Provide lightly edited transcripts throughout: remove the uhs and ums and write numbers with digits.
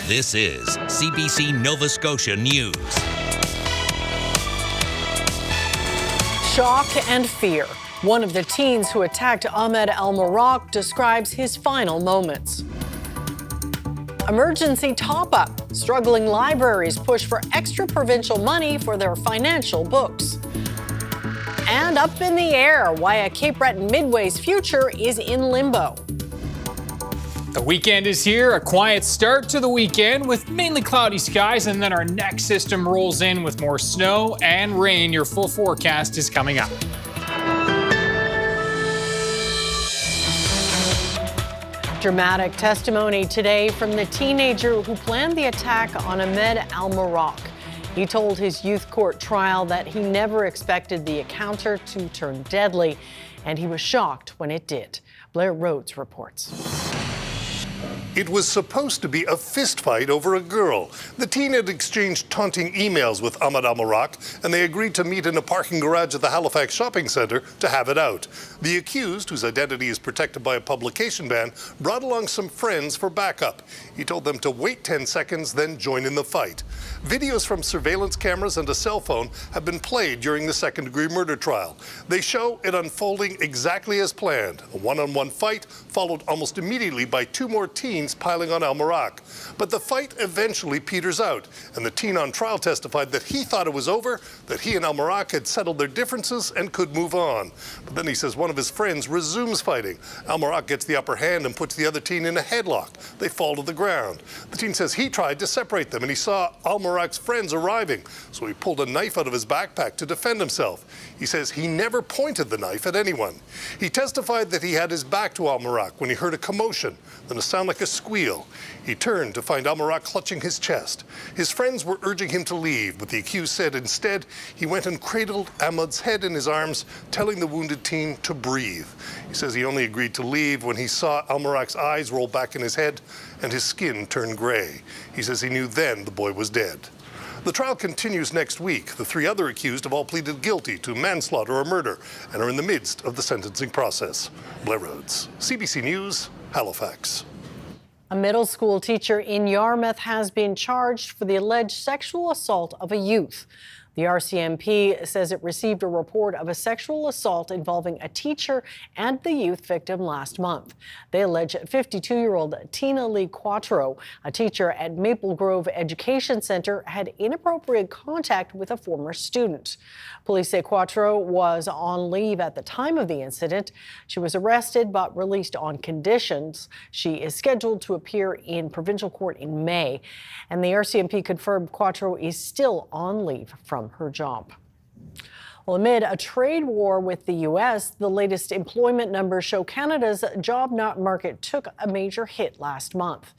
This is CBC Nova Scotia News. Shock and fear. One of the teens who attacked Ahmed Al-Marak describes his final moments. Emergency top-up. Struggling libraries push for extra provincial money for their financial books. And up in the air, why a Cape Breton Midway's future is in limbo. The weekend is here, a quiet start to the weekend with mainly cloudy skies, and then our next system rolls in with more snow and rain. Your full forecast is coming up. Dramatic testimony today from the teenager who planned the attack on Ahmed Al-Marak. He told his youth court trial that he never expected the encounter to turn deadly, and he was shocked when it did. Blair Rhodes reports. It was supposed to be a fistfight over a girl. The teen had exchanged taunting emails with Ahmed Al-Marak, and they agreed to meet in a parking garage at the Halifax shopping centre to have it out. The accused, whose identity is protected by a publication ban, brought along some friends for backup. He told them to wait 10 seconds, then join in the fight. Videos from surveillance cameras and a cell phone have been played during the second-degree murder trial. They show it unfolding exactly as planned. A one-on-one fight followed almost immediately by two more teens piling on Al-Marak. But the fight eventually peters out, and the teen on trial testified that he thought it was over, that he and Al-Marak had settled their differences and could move on. But then he says one of his friends resumes fighting. Al-Marak gets the upper hand and puts the other teen in a headlock. They fall to the ground. The teen says he tried to separate them, and he saw Al-Marak's friends arriving, so he pulled a knife out of his backpack to defend himself. He says he never pointed the knife at anyone. He testified that he had his back to Al-Marak when he heard a commotion, then a sound like a squeal. He turned to find Al-Marak clutching his chest. His friends were urging him to leave, but the accused said instead he went and cradled Ahmed's head in his arms, telling the wounded teen to breathe. He says he only agreed to leave when he saw Al-Marak's eyes roll back in his head and his skin turn gray. He says he knew then the boy was dead. The trial continues next week. The three other accused have all pleaded guilty to manslaughter or murder and are in the midst of the sentencing process. Blair Rhodes, CBC News, Halifax. A middle school teacher in Yarmouth has been charged for the alleged sexual assault of a youth. The RCMP says it received a report of a sexual assault involving a teacher and the youth victim last month. They allege 52-year-old Tina Lee Quattro, a teacher at Maple Grove Education Center, had inappropriate contact with a former student. Police say Quattro was on leave at the time of the incident. She was arrested but released on conditions. She is scheduled to appear in provincial court in May. And the RCMP confirmed Quattro is still on leave from her job. Well, amid a trade war with the U.S., the latest employment numbers show Canada's job market took a major hit last month.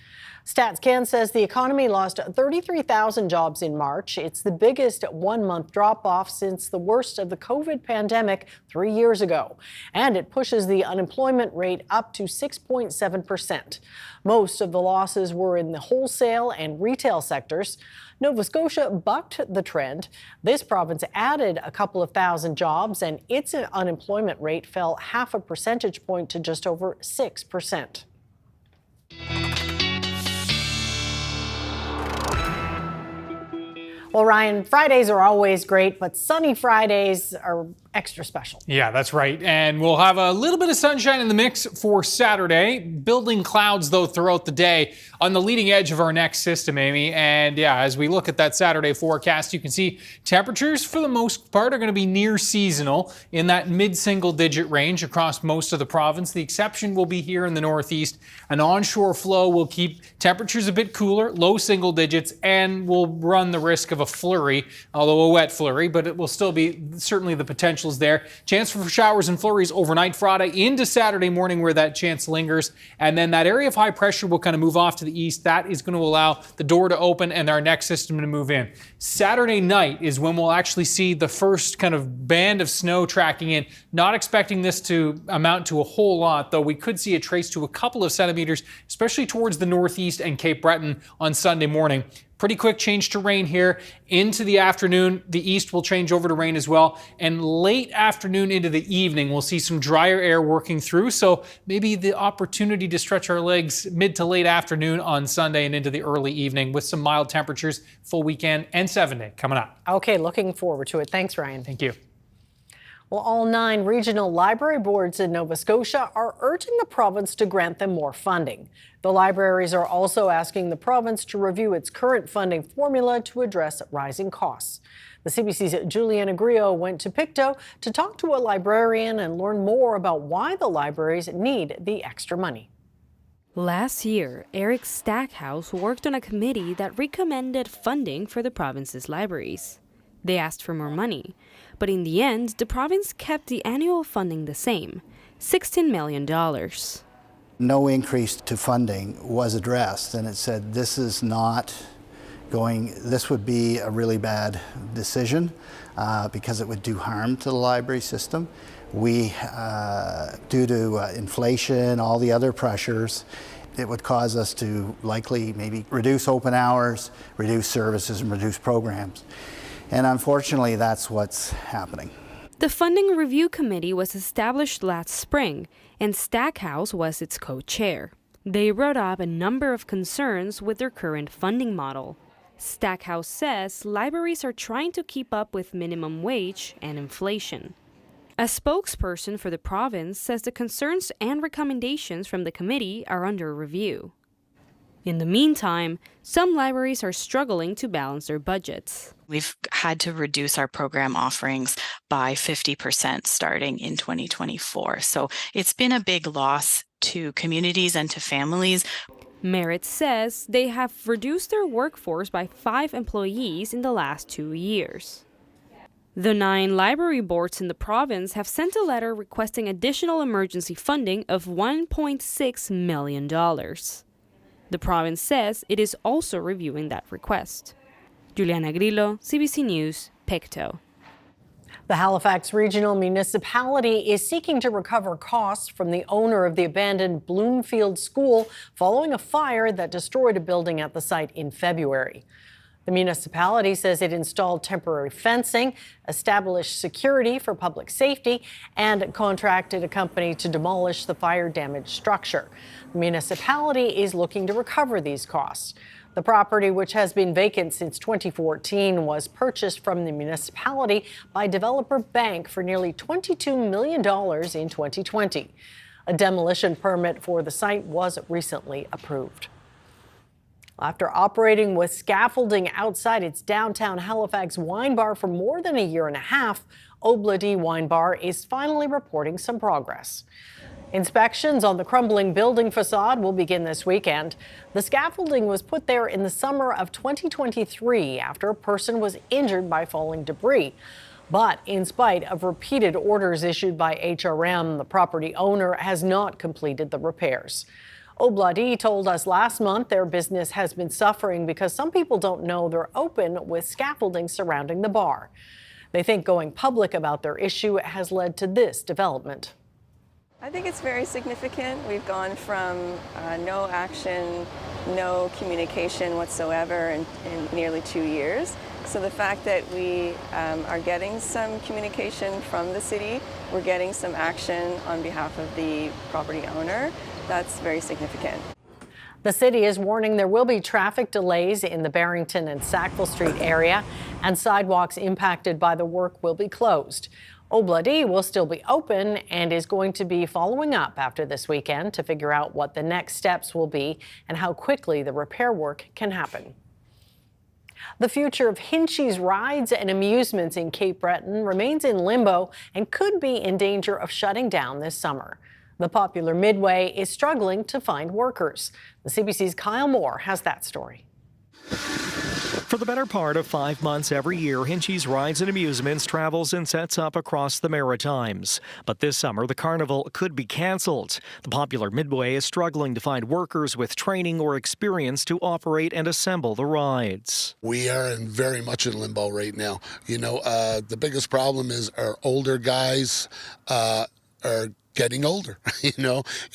StatsCan says the economy lost 33,000 jobs in March. It's the biggest one-month drop-off since the worst of the COVID pandemic 3 years ago. And it pushes the unemployment rate up to 6.7%. Most of the losses were in the wholesale and retail sectors. Nova Scotia bucked the trend. This province added a couple of thousand jobs, and its unemployment rate fell half a percentage point to just over 6%. Well, Ryan, Fridays are always great, but sunny Fridays are extra special. Yeah, that's right. And we'll have a little bit of sunshine in the mix for Saturday. Building clouds, though, throughout the day on the leading edge of our next system, Amy. And yeah, as we look at that Saturday forecast, you can see temperatures for the most part are going to be near seasonal in that mid-single digit range across most of the province. The exception will be here in the northeast. An onshore flow will keep temperatures a bit cooler, low single digits, and will run the risk of a flurry, although a wet flurry, but it will still be certainly the potential there. Chance for showers and flurries overnight Friday into Saturday morning where that chance lingers. And then that area of high pressure will kind of move off to the east. That is going to allow the door to open and our next system to move in. Saturday night is when we'll actually see the first kind of band of snow tracking in. Not expecting this to amount to a whole lot, though we could see a trace to a couple of centimeters, especially towards the northeast and Cape Breton on Sunday morning. Pretty quick change to rain here into the afternoon. The east will change over to rain as well. And late afternoon into the evening, we'll see some drier air working through. So maybe the opportunity to stretch our legs mid to late afternoon on Sunday and into the early evening with some mild temperatures, full weekend and 7-day coming up. Okay, looking forward to it. Thanks, Ryan. Thank you. Well, all 9 regional library boards in Nova Scotia are urging the province to grant them more funding. The libraries are also asking the province to review its current funding formula to address rising costs. The CBC's Juliana Griot went to Pictou to talk to a librarian and learn more about why the libraries need the extra money. Last year, Eric Stackhouse worked on a committee that recommended funding for the province's libraries. They asked for more money, but in the end, the province kept the annual funding the same, $16 million. No increase to funding was addressed, and it said this is not going, this would be a really bad decision because it would do harm to the library system. We, due to inflation, all the other pressures, it would cause us to likely maybe reduce open hours, reduce services, and reduce programs. And unfortunately, that's what's happening. The Funding Review Committee was established last spring, and Stackhouse was its co-chair. They wrote up a number of concerns with their current funding model. Stackhouse says libraries are trying to keep up with minimum wage and inflation. A spokesperson for the province says the concerns and recommendations from the committee are under review. In the meantime, some libraries are struggling to balance their budgets. We've had to reduce our program offerings by 50% starting in 2024. So it's been a big loss to communities and to families. Merritt says they have reduced their workforce by 5 employees in the last 2 years. The 9 library boards in the province have sent a letter requesting additional emergency funding of $1.6 million. The province says it is also reviewing that request. Juliana Grillo, CBC News, Pictou. The Halifax Regional Municipality is seeking to recover costs from the owner of the abandoned Bloomfield School following a fire that destroyed a building at the site in February. The municipality says it installed temporary fencing, established security for public safety, and contracted a company to demolish the fire-damaged structure. The municipality is looking to recover these costs. The property, which has been vacant since 2014, was purchased from the municipality by developer Bank for nearly $22 million in 2020. A demolition permit for the site was recently approved. After operating with scaffolding outside its downtown Halifax wine bar for more than a year and a half, Obladi Wine Bar is finally reporting some progress. Inspections on the crumbling building facade will begin this weekend. The scaffolding was put there in the summer of 2023 after a person was injured by falling debris. But in spite of repeated orders issued by HRM, the property owner has not completed the repairs. Obladi told us last month their business has been suffering because some people don't know they're open with scaffolding surrounding the bar. They think going public about their issue has led to this development. I think it's very significant. We've gone from no action, no communication whatsoever in nearly 2 years. So the fact that we are getting some communication from the city, we're getting some action on behalf of the property owner, that's very significant. The city is warning there will be traffic delays in the Barrington and Sackville Street area, and sidewalks impacted by the work will be closed. Obladi will still be open and is going to be following up after this weekend to figure out what the next steps will be and how quickly the repair work can happen. The future of Hinchy's rides and amusements in Cape Breton remains in limbo and could be in danger of shutting down this summer. The popular Midway is struggling to find workers. The CBC's Kyle Moore has that story. For the better part of 5 months every year, Hinchy's Rides and Amusements travels and sets up across the Maritimes. But this summer, the carnival could be cancelled. The popular Midway is struggling to find workers with training or experience to operate and assemble the rides. We are very much in limbo right now. You know, the biggest problem is our older guys are getting older,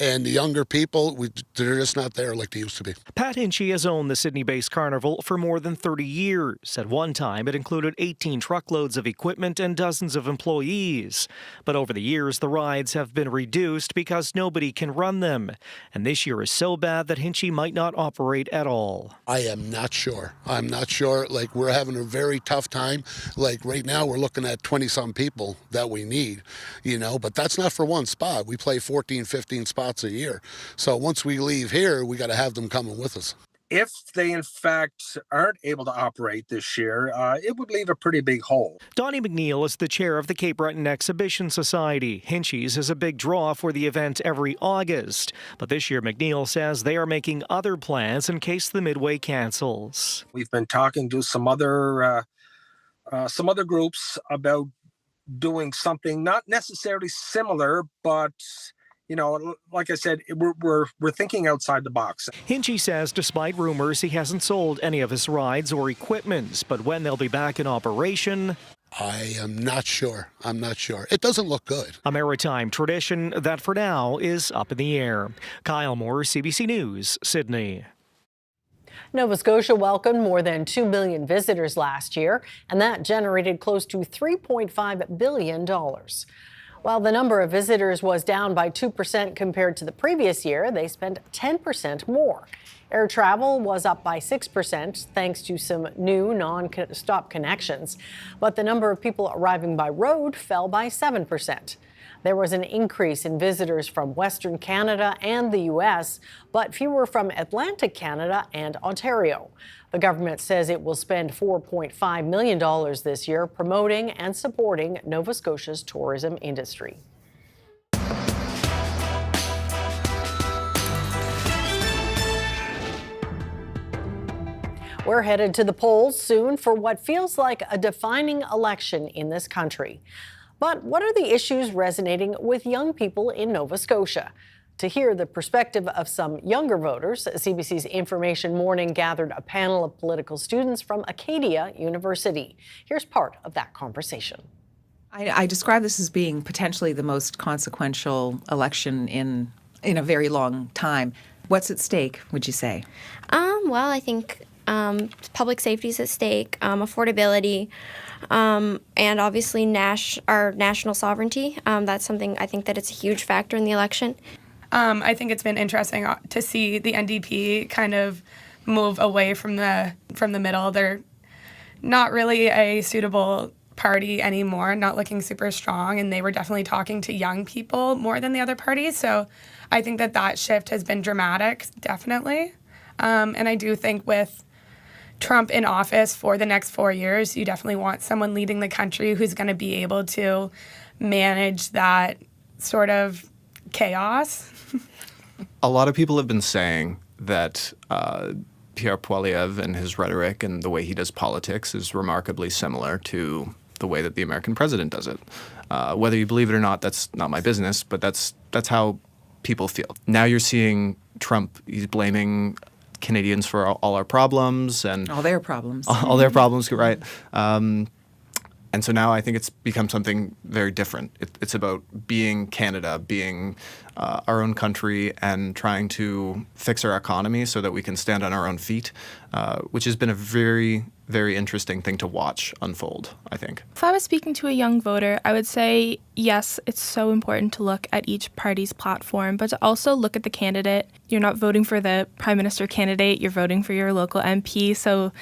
and the younger people, they're just not there like they used to be. Pat Hinchy has owned the Sydney-based carnival for more than 30 years. At one time, it included 18 truckloads of equipment and dozens of employees. But over the years, the rides have been reduced because nobody can run them. And this year is so bad that Hinchy might not operate at all. I am not sure. I'm not sure. Like, we're having a very tough time. Like, right now, we're looking at 20-some people that we need, but that's not for one spot. We play 14, 15 spots a year. So once we leave here, we got to have them coming with us. If they, in fact, aren't able to operate this year, it would leave a pretty big hole. Donnie McNeil is the chair of the Cape Breton Exhibition Society. Hinchy's is a big draw for the event every August. But this year, McNeil says they are making other plans in case the Midway cancels. We've been talking to some other groups about doing something not necessarily similar, but like I said, we're thinking outside the box. Hinchy says despite rumors, he hasn't sold any of his rides or equipment, but when they'll be back in operation, I am not sure. I'm not sure. It doesn't look good. A maritime tradition that for now is up in the air. Kyle Moore, CBC News, Sydney. Nova Scotia welcomed more than 2 million visitors last year, and that generated close to $3.5 billion. While the number of visitors was down by 2% compared to the previous year, they spent 10% more. Air travel was up by 6% thanks to some new non-stop connections, but the number of people arriving by road fell by 7%. There was an increase in visitors from Western Canada and the U.S., but fewer from Atlantic Canada and Ontario. The government says it will spend $4.5 million this year promoting and supporting Nova Scotia's tourism industry. We're headed to the polls soon for what feels like a defining election in this country. But what are the issues resonating with young people in Nova Scotia? To hear the perspective of some younger voters, CBC's Information Morning gathered a panel of political students from Acadia University. Here's part of that conversation. I describe this as being potentially the most consequential election in a very long time. What's at stake, would you say? Well, I think public safety is at stake, affordability, and obviously our national sovereignty. That's something I think that it's a huge factor in the election. I think it's been interesting to see the NDP kind of move away from the middle. They're not really a suitable party anymore, not looking super strong, and they were definitely talking to young people more than the other parties. So I think that shift has been dramatic, definitely. And I do think with Trump in office for the next 4 years, you definitely want someone leading the country who's going to be able to manage that sort of chaos. A lot of people have been saying that Pierre Poilievre and his rhetoric and the way he does politics is remarkably similar to the way that the American president does it. Whether you believe it or not, that's not my business, but that's how people feel. Now you're seeing Trump, he's blaming Canadians for all our problems and all their problems. All their problems, right? And so now I think it's become something very different. It's about being Canada, being our own country, and trying to fix our economy so that we can stand on our own feet, which has been a very, very interesting thing to watch unfold, I think. If I was speaking to a young voter, I would say, yes, it's so important to look at each party's platform, but to also look at the candidate. You're not voting for the prime minister candidate, you're voting for your local MP. So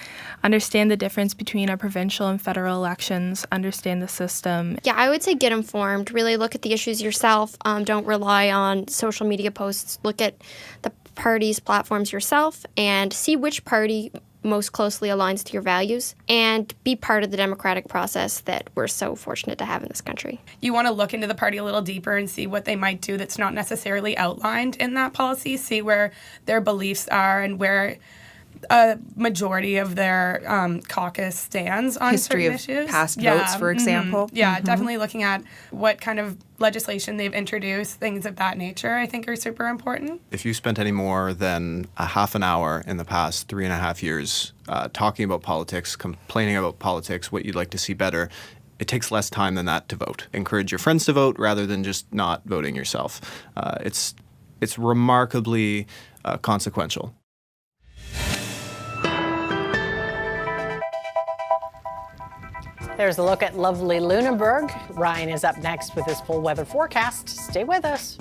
understand the difference between our provincial and federal elections, understand the system. Yeah, I would say get informed, really look at the issues yourself. Don't rely on social media posts. Look at the party's platforms yourself and see which party most closely aligns to your values and be part of the democratic process that we're so fortunate to have in this country. You want to look into the party a little deeper and see what they might do that's not necessarily outlined in that policy, see where their beliefs are and where a majority of their caucus stands on history certain of issues. Past votes, for example. Yeah, definitely looking at what kind of legislation they've introduced, things of that nature, I think are super important. If you spent any more than a half an hour in the past 3.5 years talking about politics, complaining about politics, what you'd like to see better, it takes less time than that to vote. Encourage your friends to vote rather than just not voting yourself. It's remarkably consequential. There's a look at lovely Lunenburg. Ryan is up next with his full weather forecast. Stay with us.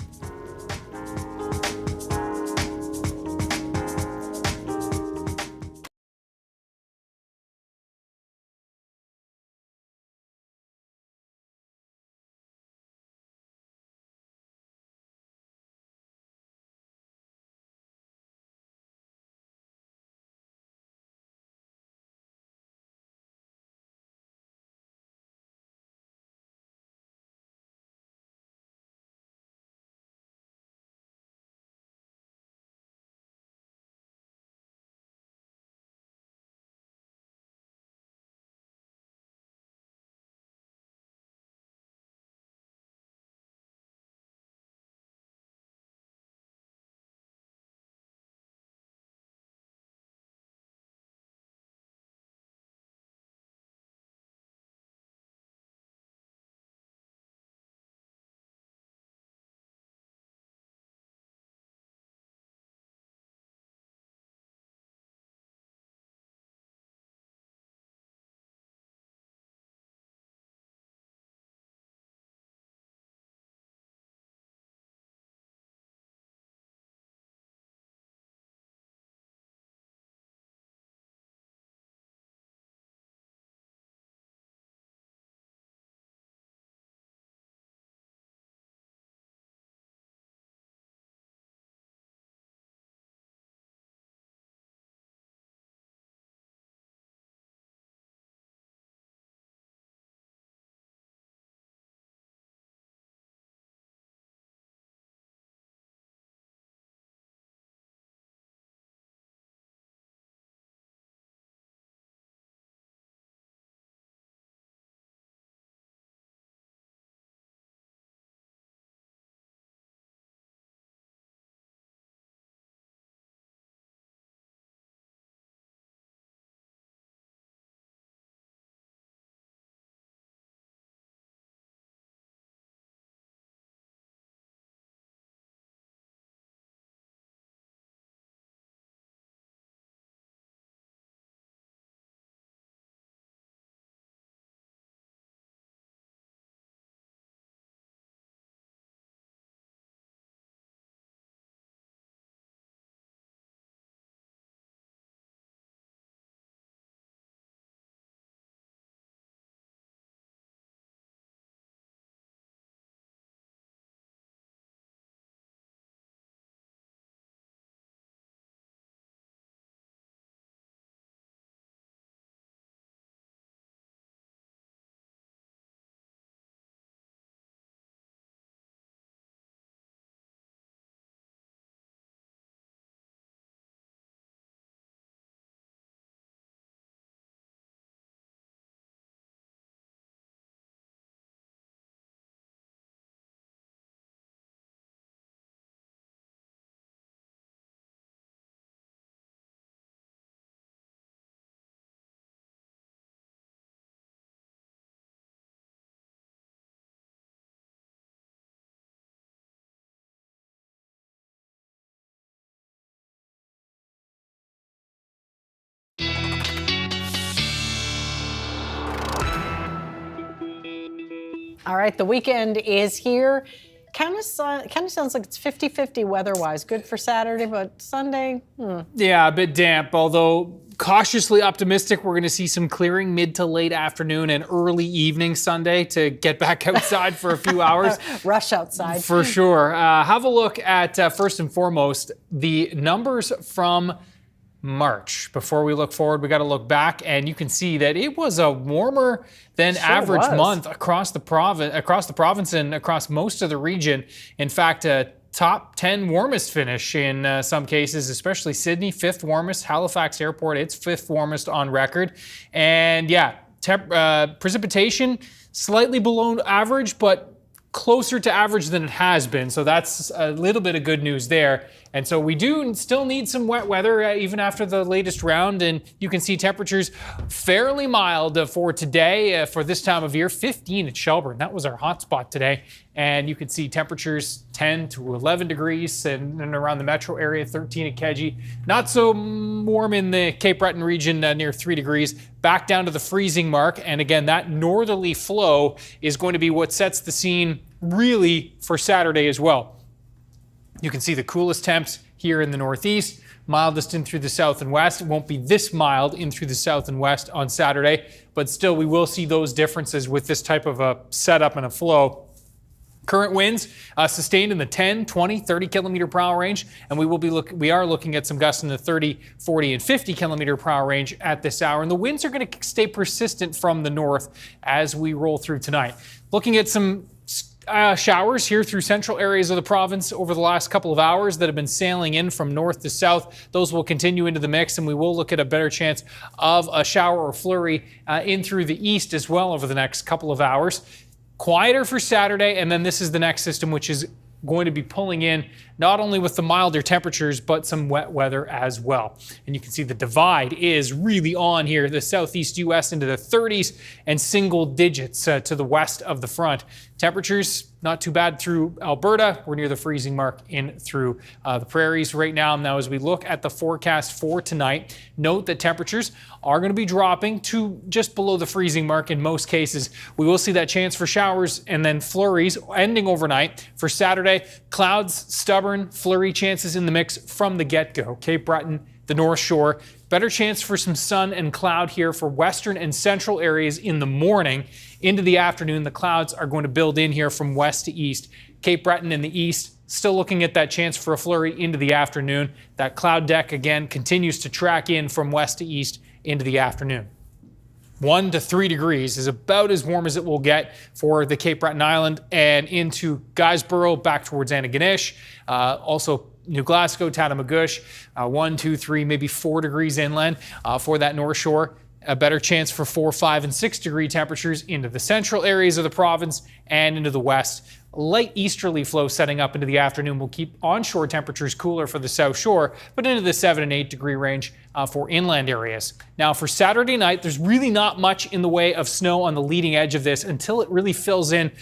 All right, the weekend is here. Kind of sounds like it's 50-50 weather-wise. Good for Saturday, but Sunday, Yeah, a bit damp, although cautiously optimistic we're going to see some clearing mid to late afternoon and early evening Sunday to get back outside for a few hours. Rush outside. For sure. Have a look at, first and foremost, the numbers from March. Before we look forward, we got to look back, and you can see that it was a warmer than average month across the province and across most of the region. In fact, top 10 warmest finish in some cases, especially Sydney, 5th warmest. Halifax Airport, it's 5th warmest on record. And yeah, precipitation slightly below average, but closer to average than it has been. So that's a little bit of good news there. And so we do still need some wet weather even after the latest round. And you can see temperatures fairly mild for today for this time of year. 15 at Shelburne. That was our hot spot today. And you can see temperatures 10 to 11 degrees and around the metro area, 13 at Keji. Not so warm in the Cape Breton region, near 3 degrees. Back down to the freezing mark. And again, that northerly flow is going to be what sets the scene really for Saturday as well. You can see the coolest temps here in the northeast, mildest in through the south and west. It won't be this mild in through the south and west on Saturday, but still we will see those differences with this type of a setup and a flow. Current winds sustained in the 10, 20, 30 kilometer per hour range, and we are looking at some gusts in the 30, 40, and 50 kilometer per hour range at this hour. And the winds are going to stay persistent from the north as we roll through tonight. Looking at some showers here through central areas of the province over the last couple of hours that have been sailing in from north to south. Those will continue into the mix, and we will look at a better chance of a shower or flurry in through the east as well over the next couple of hours. Quieter for Saturday, and then this is the next system, which is going to be pulling in not only with the milder temperatures, but some wet weather as well. And you can see the divide is really on here, the southeast U.S. into the 30s and single digits to the west of the front. Temperatures not too bad through Alberta. We're near the freezing mark in through the prairies right now. Now, as we look at the forecast for tonight, note that temperatures are going to be dropping to just below the freezing mark in most cases. We will see that chance for showers and then flurries ending overnight. For Saturday, clouds, stubborn flurry chances in the mix from the get-go. Cape Breton, the North Shore, better chance for some sun and cloud here for western and central areas in the morning. Into the afternoon, the clouds are going to build in here from west to east. Cape Breton in the east, still looking at that chance for a flurry into the afternoon. That cloud deck again continues to track in from west to east into the afternoon. 1 to 3 degrees is about as warm as it will get for the Cape Breton Island and into Guysborough, back towards Antigonish. Also New Glasgow, Tatamagouche, 1, 2, 3, maybe 4 degrees inland for that North Shore. A better chance for 4, 5, and 6 degree temperatures into the central areas of the province and into the west. Light easterly flow setting up into the afternoon will keep onshore temperatures cooler for the South Shore, but into the 7 and 8 degree range for inland areas. Now for Saturday night, there's really not much in the way of snow on the leading edge of this until it really fills in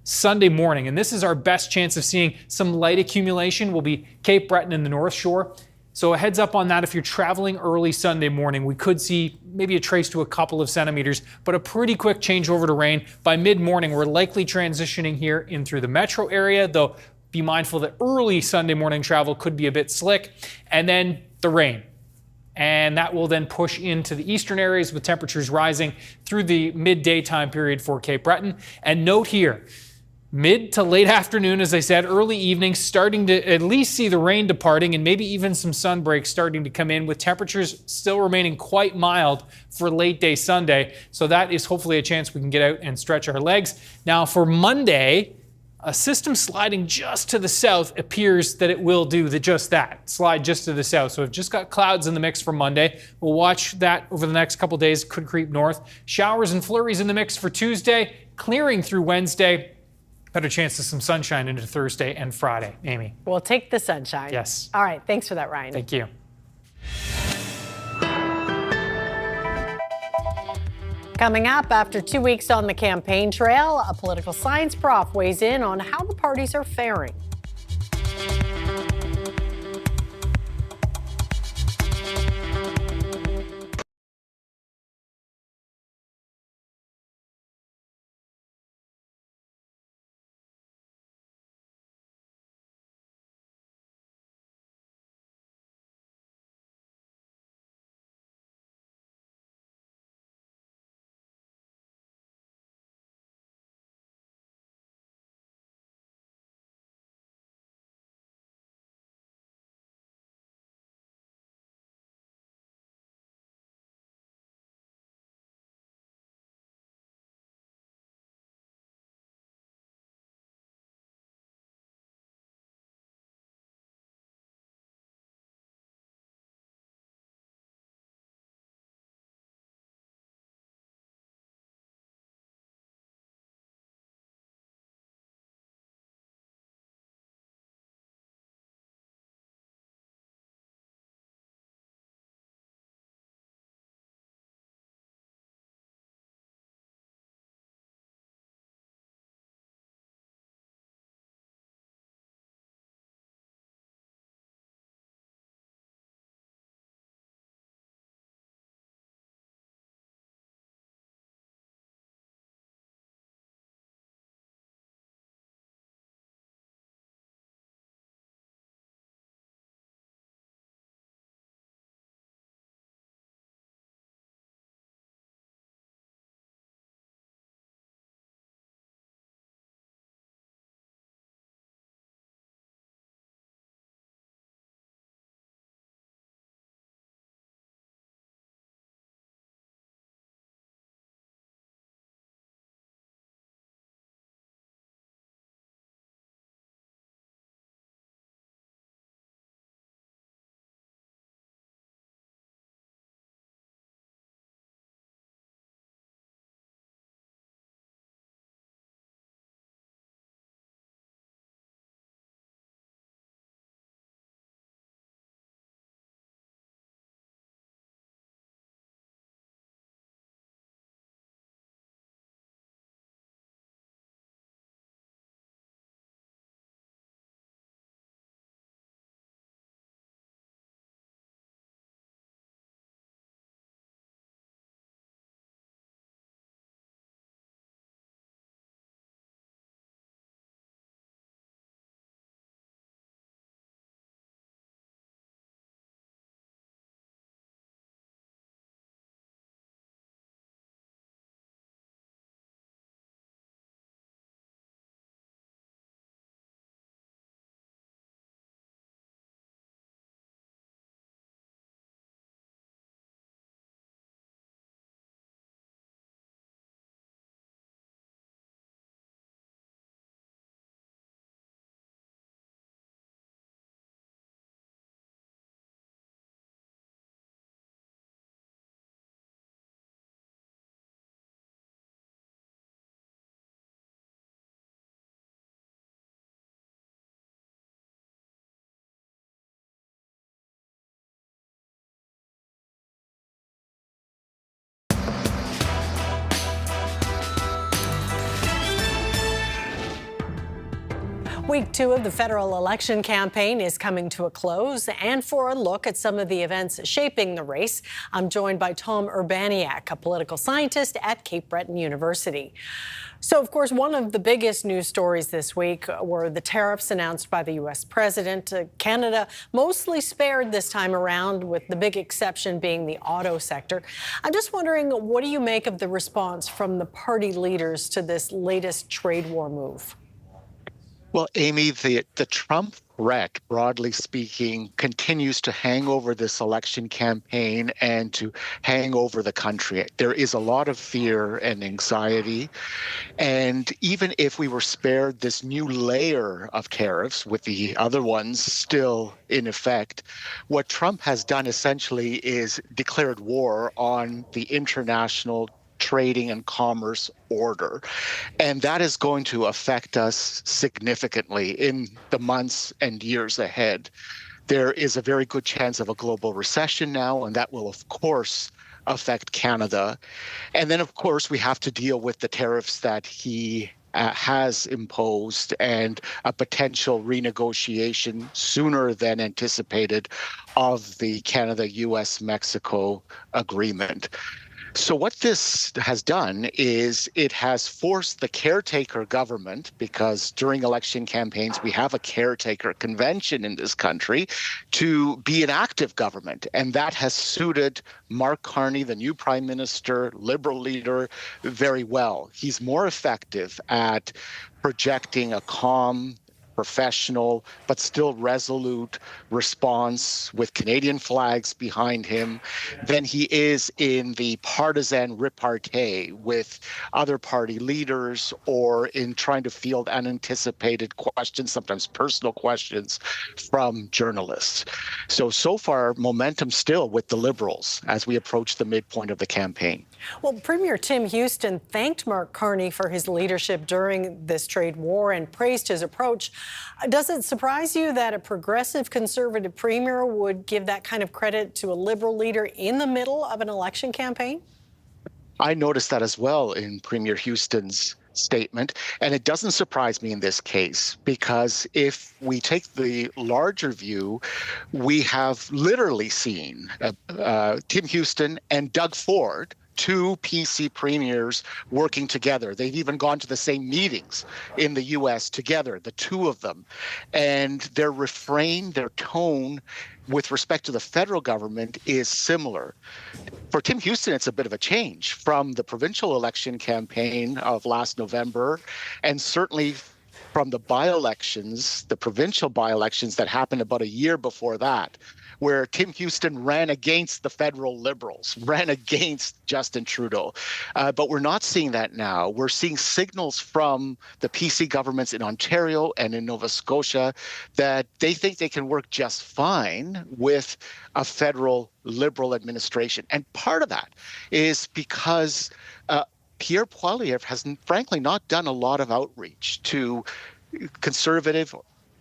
Sunday morning. And this is our best chance of seeing some light accumulation will be Cape Breton and the North Shore. So a heads up on that. If you're traveling early Sunday morning, we could see maybe a trace to a couple of centimeters, but a pretty quick change over to rain. By mid-morning, we're likely transitioning here in through the metro area, though be mindful that early Sunday morning travel could be a bit slick. And then the rain. And that will then push into the eastern areas with temperatures rising through the midday time period for Cape Breton. And note here, mid to late afternoon, as I said, early evening, starting to at least see the rain departing and maybe even some sun breaks starting to come in with temperatures still remaining quite mild for late day Sunday. So that is hopefully a chance we can get out and stretch our legs. Now for Monday, a system sliding just to the south appears that it will do just that, slide just to the south. So we've just got clouds in the mix for Monday. We'll watch that over the next couple days, could creep north. Showers and flurries in the mix for Tuesday, clearing through Wednesday. Better chance of some sunshine into Thursday and Friday. Amy. We'll take the sunshine. Yes. All right. Thanks for that, Ryan. Thank you. Coming up, after 2 weeks on the campaign trail, a political science prof weighs in on how the parties are faring. Week 2 of the federal election campaign is coming to a close, and for a look at some of the events shaping the race, I'm joined by Tom Urbaniak, a political scientist at Cape Breton University. So, of course, one of the biggest news stories this week were the tariffs announced by the U.S. president. Canada mostly spared this time around, with the big exception being the auto sector. I'm just wondering, what do you make of the response from the party leaders to this latest trade war move? Well, Amy, the Trump threat, broadly speaking, continues to hang over this election campaign and to hang over the country. There is a lot of fear and anxiety. And even if we were spared this new layer of tariffs with the other ones still in effect, what Trump has done essentially is declared war on the international trading and commerce order. And that is going to affect us significantly in the months and years ahead. There is a very good chance of a global recession now, and that will, of course, affect Canada. And then, of course, we have to deal with the tariffs that he has imposed and a potential renegotiation sooner than anticipated of the Canada-US-Mexico agreement. So what this has done is it has forced the caretaker government, because during election campaigns we have a caretaker convention in this country, to be an active government. And that has suited Mark Carney, the new prime minister, Liberal leader, very well. He's more effective at projecting a calm, professional, but still resolute response with Canadian flags behind him than he is in the partisan repartee with other party leaders or in trying to field unanticipated questions, sometimes personal questions, from journalists. So far, momentum still with the Liberals as we approach the midpoint of the campaign. Well, Premier Tim Houston thanked Mark Carney for his leadership during this trade war and praised his approach. Does it surprise you that a progressive conservative premier would give that kind of credit to a Liberal leader in the middle of an election campaign? I noticed that as well in Premier Houston's statement, and it doesn't surprise me in this case, because if we take the larger view, we have literally seen Tim Houston and Doug Ford, two PC premiers, working together. They've even gone to the same meetings in the U.S. together, the two of them. And their refrain, their tone with respect to the federal government is similar. For Tim Houston, it's a bit of a change from the provincial election campaign of last November, and certainly from the by-elections, the provincial by-elections that happened about a year before that, where Tim Houston ran against the federal Liberals, ran against Justin Trudeau. But we're not seeing that now. We're seeing signals from the PC governments in Ontario and in Nova Scotia that they think they can work just fine with a federal Liberal administration. And part of that is because Pierre Poilievre has frankly not done a lot of outreach to conservative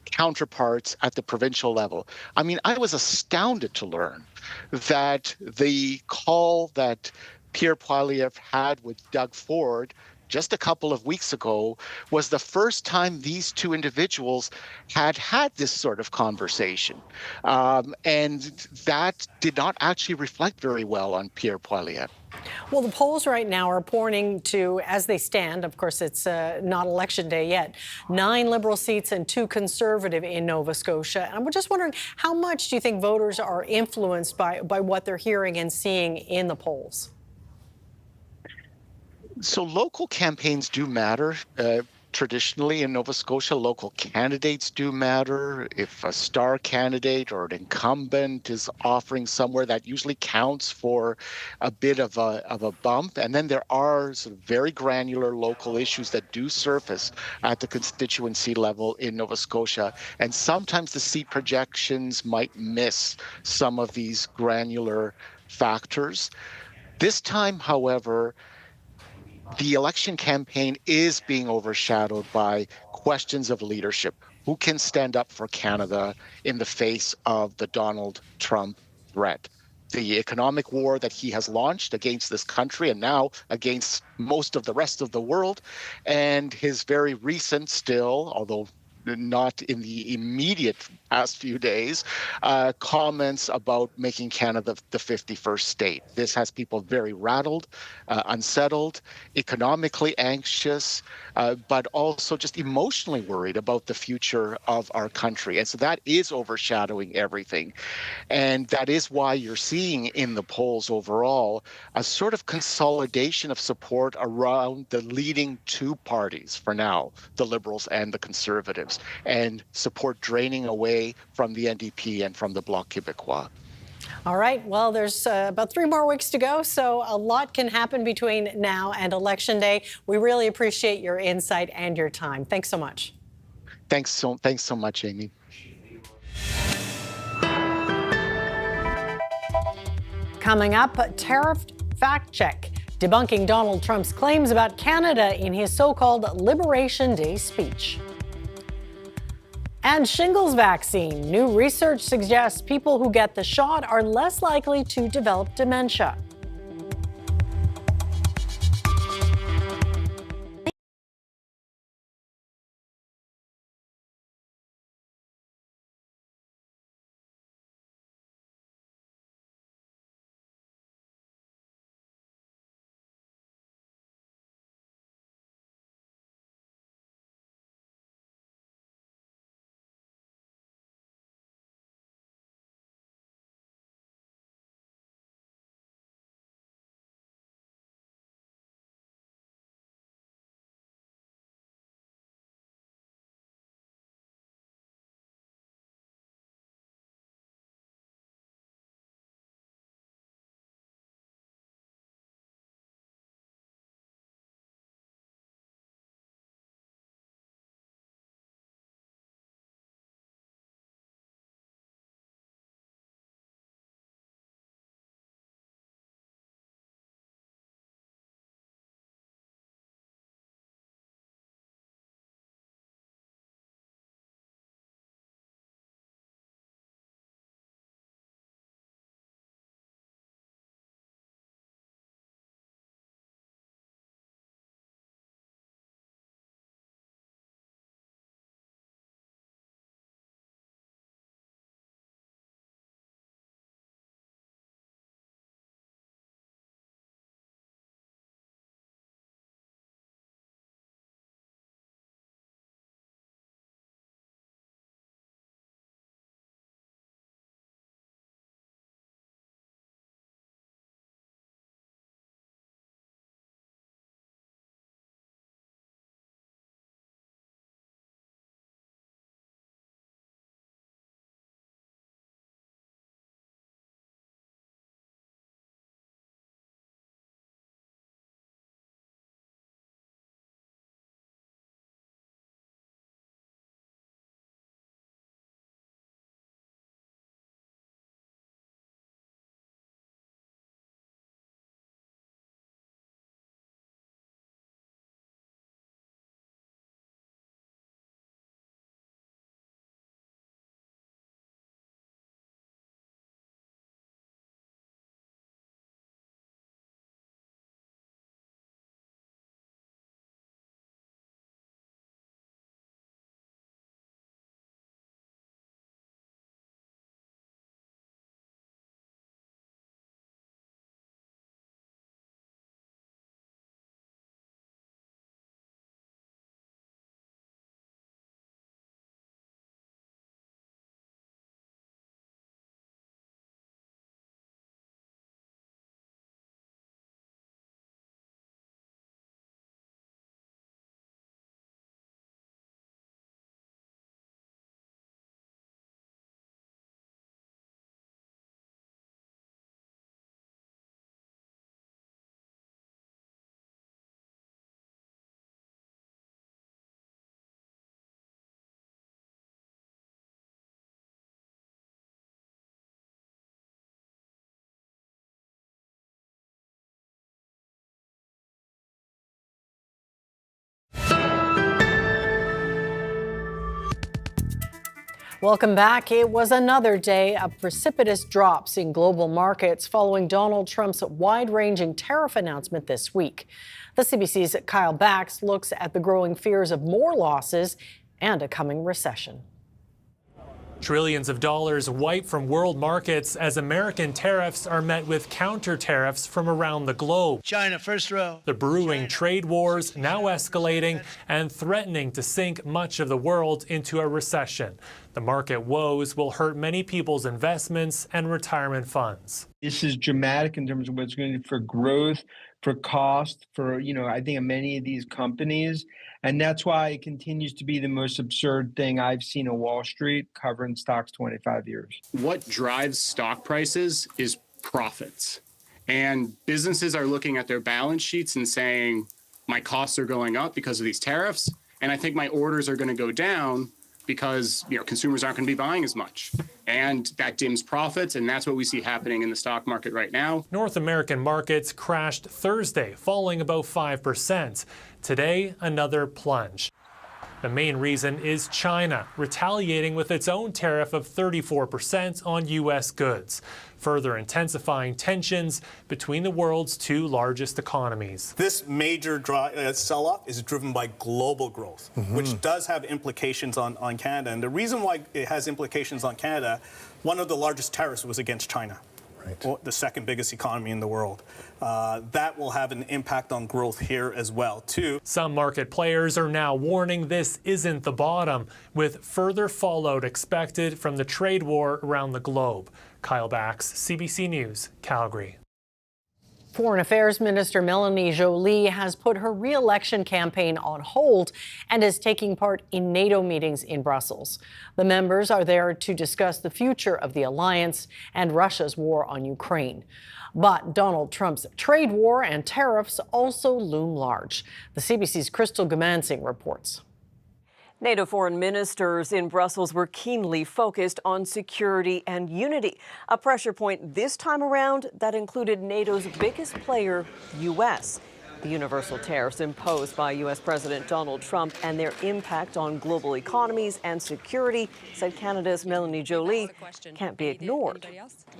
counterparts at the provincial level. I mean, I was astounded to learn that the call that Pierre Poilievre had with Doug Ford just a couple of weeks ago was the first time these two individuals had this sort of conversation. And that did not actually reflect very well on Pierre Poilievre. Well, the polls right now are pointing to, as they stand, of course, it's not election day yet, 9 Liberal seats and 2 Conservative in Nova Scotia. And I'm just wondering, how much do you think voters are influenced by what they're hearing and seeing in the polls? So local campaigns do matter. Traditionally in Nova Scotia, local candidates do matter. If a star candidate or an incumbent is offering somewhere, that usually counts for a bit of a bump. And then there are sort of very granular local issues that do surface at the constituency level in Nova Scotia. And sometimes the seat projections might miss some of these granular factors. This time, however, the election campaign is being overshadowed by questions of leadership. Who can stand up for Canada in the face of the Donald Trump threat? The economic war that he has launched against this country and now against most of the rest of the world, and his very recent still, although not in the immediate past few days, comments about making Canada the 51st state. This has people very rattled, unsettled, economically anxious, but also just emotionally worried about the future of our country. And so that is overshadowing everything. And that is why you're seeing in the polls overall a sort of consolidation of support around the leading two parties for now, the Liberals and the Conservatives, and support draining away from the NDP and from the Bloc Québécois. All right. Well, there's about 3 more weeks to go, so a lot can happen between now and Election Day. We really appreciate your insight and your time. Thanks so much. Thanks so much, Amy. Coming up, tariff fact check, debunking Donald Trump's claims about Canada in his so-called Liberation Day speech. And shingles vaccine. New research suggests people who get the shot are less likely to develop dementia. Welcome back. It was another day of precipitous drops in global markets following Donald Trump's wide-ranging tariff announcement this week. The CBC's Kyle Bax looks at the growing fears of more losses and a coming recession. Trillions of dollars wiped from world markets as American tariffs are met with counter tariffs from around the globe. China, first row. The brewing trade wars now escalating and threatening to sink much of the world into a recession. The market woes will hurt many people's investments and retirement funds. This is dramatic in terms of what's going to do for growth, for cost, for, I think many of these companies. And that's why it continues to be the most absurd thing I've seen on Wall Street covering stocks 25 years. What drives stock prices is profits. And businesses are looking at their balance sheets and saying, my costs are going up because of these tariffs. And I think my orders are going to go down because consumers aren't going to be buying as much. And that dims profits, and that's what we see happening in the stock market right now. North American markets crashed Thursday, falling about 5%. Today, another plunge. The main reason is China retaliating with its own tariff of 34% on U.S. goods, further intensifying tensions between the world's two largest economies. This major sell-off is driven by global growth, which does have implications on Canada. And the reason why it has implications on Canada, one of the largest tariffs was against China. Right. The second biggest economy in the world. That will have an impact on growth here as well, too. Some market players are now warning this isn't the bottom, with further fallout expected from the trade war around the globe. Kyle Bax, CBC News, Calgary. Foreign Affairs Minister Melanie Joly has put her re-election campaign on hold and is taking part in NATO meetings in Brussels. The members are there to discuss the future of the alliance and Russia's war on Ukraine. But Donald Trump's trade war and tariffs also loom large. The CBC's Crystal Gamansing reports. NATO foreign ministers in Brussels were keenly focused on security and unity, a pressure point this time around that included NATO's biggest player, U.S. The universal tariffs imposed by U.S. President Donald Trump and their impact on global economies and security, said Canada's Melanie Joly, can't be ignored.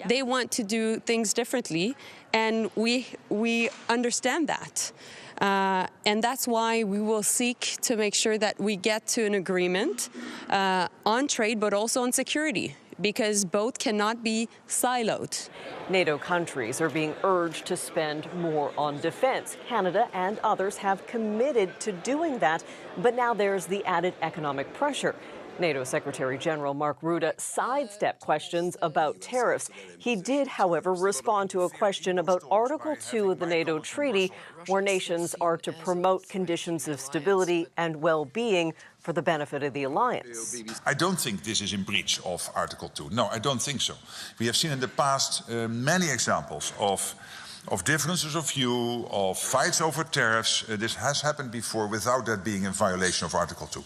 They want to do things differently, and we understand that. And that's why we will seek to make sure that we get to an agreement on trade, but also on security, because both cannot be siloed. NATO countries are being urged to spend more on defense. Canada and others have committed to doing that, but now there's the added economic pressure. NATO Secretary General Mark Rutte sidestepped questions about tariffs. He did, however, respond to a question about Article 2 of the NATO Treaty, where nations are to promote conditions of stability and well-being for the benefit of the alliance. I don't think this is in breach of Article 2. No, I don't think so. We have seen in the past many examples of differences of view, of fights over tariffs. This has happened before without that being in violation of Article 2.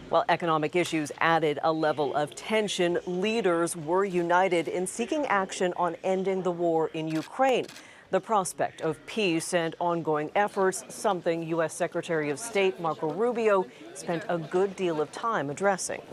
While economic issues added a level of tension, leaders were united in seeking action on ending the war in Ukraine. The prospect of peace and ongoing efforts, something U.S. Secretary of State Marco Rubio spent a good deal of time addressing.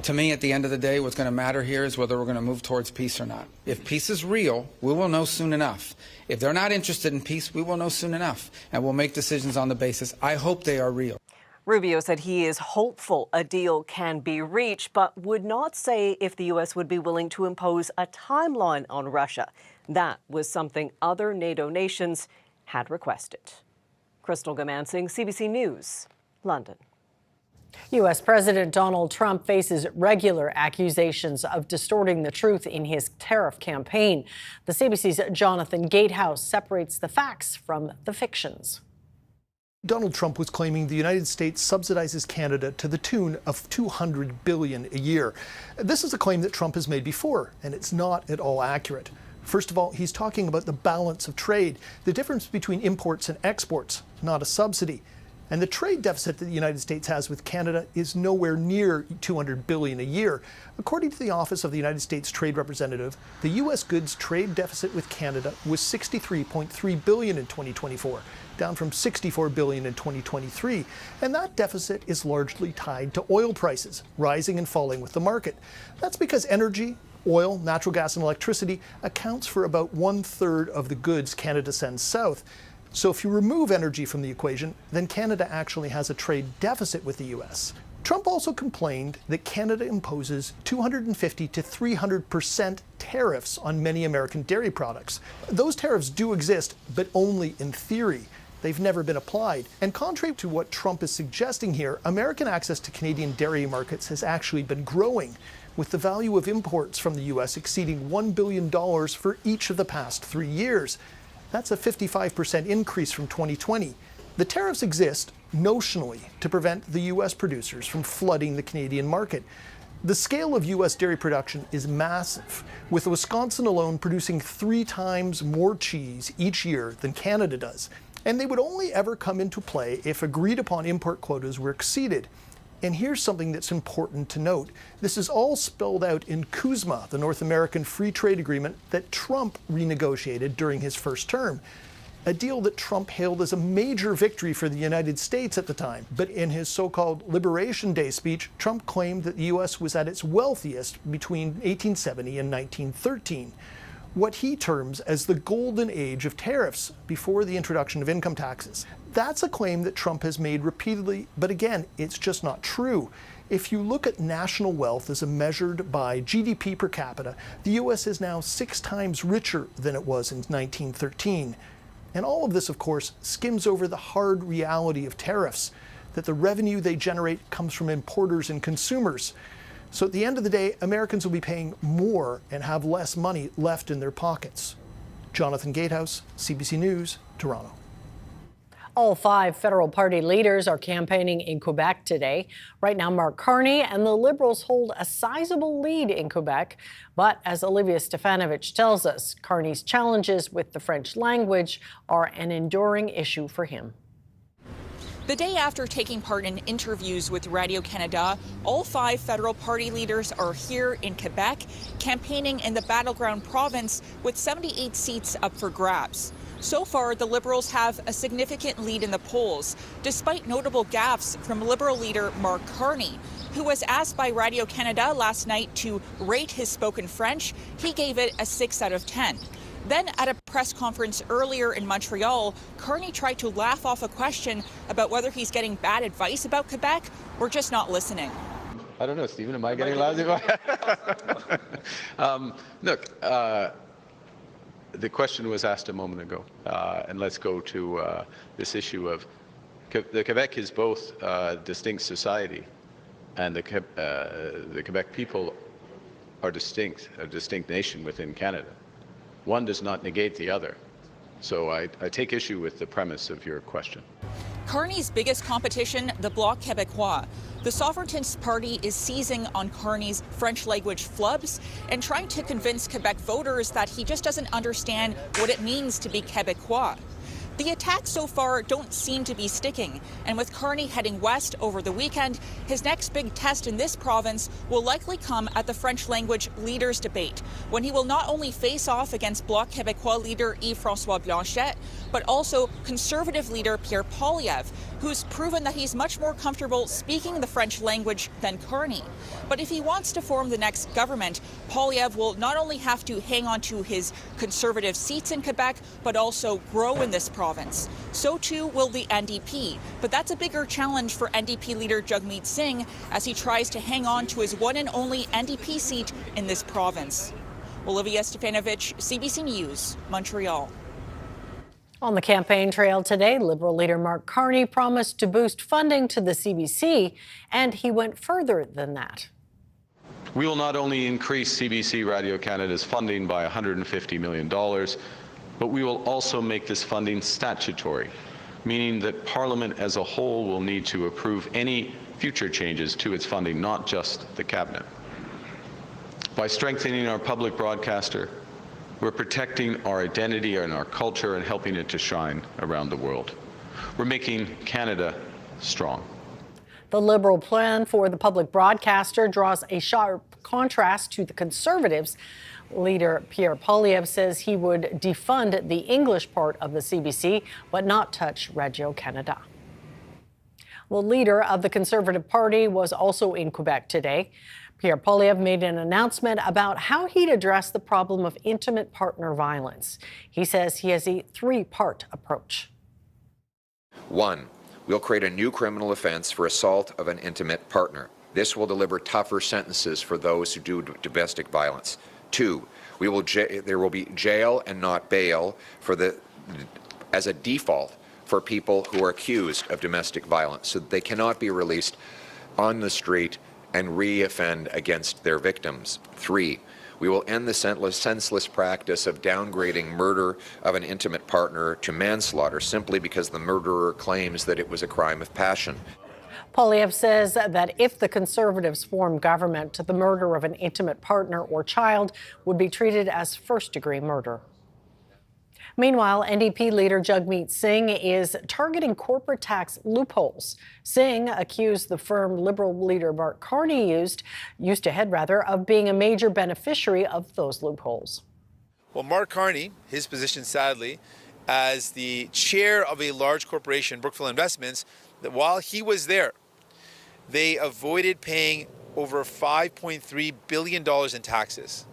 To me, at the end of the day, what's going to matter here is whether we're going to move towards peace or not. If peace is real, we will know soon enough. If they're not interested in peace, we will know soon enough, and we'll make decisions on the basis. I hope they are real. Rubio said he is hopeful a deal can be reached, but would not say if the U.S. would be willing to impose a timeline on Russia. That was something other NATO nations had requested. Crystal Gamansing, CBC News, London. U.S. President Donald Trump faces regular accusations of distorting the truth in his tariff campaign. The CBC's Jonathan Gatehouse separates the facts from the fictions. Donald Trump was claiming the United States subsidizes Canada to the tune of $200 billion a year. This is a claim that Trump has made before, and it's not at all accurate. First of all, he's talking about the balance of trade, the difference between imports and exports, not a subsidy. And the trade deficit that the United States has with Canada is nowhere near $200 billion a year. According to the Office of the United States Trade Representative, the U.S. goods trade deficit with Canada was $63.3 billion in 2024, down from $64 billion in 2023. And that deficit is largely tied to oil prices, rising and falling with the market. That's because energy, oil, natural gas, and electricity accounts for about 1/3 of the goods Canada sends south. So if you remove energy from the equation, then Canada actually has a trade deficit with the U.S. Trump also complained that Canada imposes 250 to 300% tariffs on many American dairy products. Those tariffs do exist, but only in theory. They've never been applied. And contrary to what Trump is suggesting here, American access to Canadian dairy markets has actually been growing, with the value of imports from the U.S. exceeding $1 billion for each of the past 3 years. That's a 55% increase from 2020. The tariffs exist notionally to prevent the U.S. producers from flooding the Canadian market. The scale of U.S. dairy production is massive, with Wisconsin alone producing 3 times more cheese each year than Canada does. And they would only ever come into play if agreed upon import quotas were exceeded. And here's something that's important to note. This is all spelled out in CUSMA, the North American Free Trade Agreement that Trump renegotiated during his first term. A deal that Trump hailed as a major victory for the United States at the time. But in his so-called Liberation Day speech, Trump claimed that the U.S. was at its wealthiest between 1870 and 1913. What he terms as the golden age of tariffs before the introduction of income taxes. That's a claim that Trump has made repeatedly, but again, it's just not true. If you look at national wealth as measured by GDP per capita, the U.S. is now 6 times richer than it was in 1913. And all of this, of course, skims over the hard reality of tariffs, that the revenue they generate comes from importers and consumers. So at the end of the day, Americans will be paying more and have less money left in their pockets. Jonathan Gatehouse, CBC News, Toronto. All 5 federal party leaders are campaigning in Quebec today. Right now, Mark Carney and the Liberals hold a sizable lead in Quebec. But as Olivia Stefanovich tells us, Carney's challenges with the French language are an enduring issue for him. The day after taking part in interviews with Radio-Canada, all 5 federal party leaders are here in Quebec, campaigning in the battleground province with 78 seats up for grabs. So far, the Liberals have a significant lead in the polls, despite notable gaffes from Liberal leader Mark Carney, who was asked by Radio-Canada last night to rate his spoken French. He gave it a 6 out of 10. Then at a press conference earlier in Montreal, Carney tried to laugh off a question about whether he's getting bad advice about Quebec or just not listening. I don't know, Stephen, am I getting lousy? Look, the question was asked a moment ago, and let's go to this issue of the Quebec is both a distinct society, and the Quebec people are distinct, a distinct nation within Canada. One does not negate the other. So I take issue with the premise of your question. Carney's biggest competition, the Bloc Québécois. The Sovereigntist Party is seizing on Carney's French language flubs and trying to convince Quebec voters that he just doesn't understand what it means to be Québécois. The attacks so far don't seem to be sticking, and with Carney heading west over the weekend, his next big test in this province will likely come at the French language leaders debate, when he will not only face off against Bloc Québécois leader Yves-François Blanchet, but also Conservative leader Pierre Poilievre, who's proven that he's much more comfortable speaking the French language than Carney. But if he wants to form the next government, Poilievre will not only have to hang on to his Conservative seats in Quebec, but also grow in this province. So too will the NDP. But that's a bigger challenge for NDP leader Jagmeet Singh as he tries to hang on to his one and only NDP seat in this province. Olivia Stefanovich, CBC News, Montreal. On the campaign trail today, Liberal leader Mark Carney promised to boost funding to the CBC, and he went further than that. We will not only increase CBC Radio-Canada's funding by $150 million, but we will also make this funding statutory, meaning that Parliament as a whole will need to approve any future changes to its funding, not just the Cabinet. By strengthening our public broadcaster, we're protecting our identity and our culture and helping it to shine around the world. We're making Canada strong. The Liberal plan for the public broadcaster draws a sharp contrast to the Conservatives. Leader Pierre Poilievre says he would defund the English part of the CBC, but not touch Radio-Canada. The leader of the Conservative Party was also in Quebec today. Pierre Poilievre made an announcement about how he'd address the problem of intimate partner violence. He says he has a 3-part approach. 1, we'll create a new criminal offense for assault of an intimate partner. This will deliver tougher sentences for those who do domestic violence. 2, there will be jail and not bail as a default for people who are accused of domestic violence, so that they cannot be released on the street and re-offend against their victims. 3, we will end the senseless practice of downgrading murder of an intimate partner to manslaughter simply because the murderer claims that it was a crime of passion. Poilievre says that if the Conservatives form government, the murder of an intimate partner or child would be treated as first-degree murder. Meanwhile, NDP leader Jagmeet Singh is targeting corporate tax loopholes. Singh accused the firm Liberal leader Mark Carney used of being a major beneficiary of those loopholes. Well, Mark Carney, his position sadly, as the chair of a large corporation, Brookfield Investments, that while he was there, they avoided paying over $5.3 billion in taxes.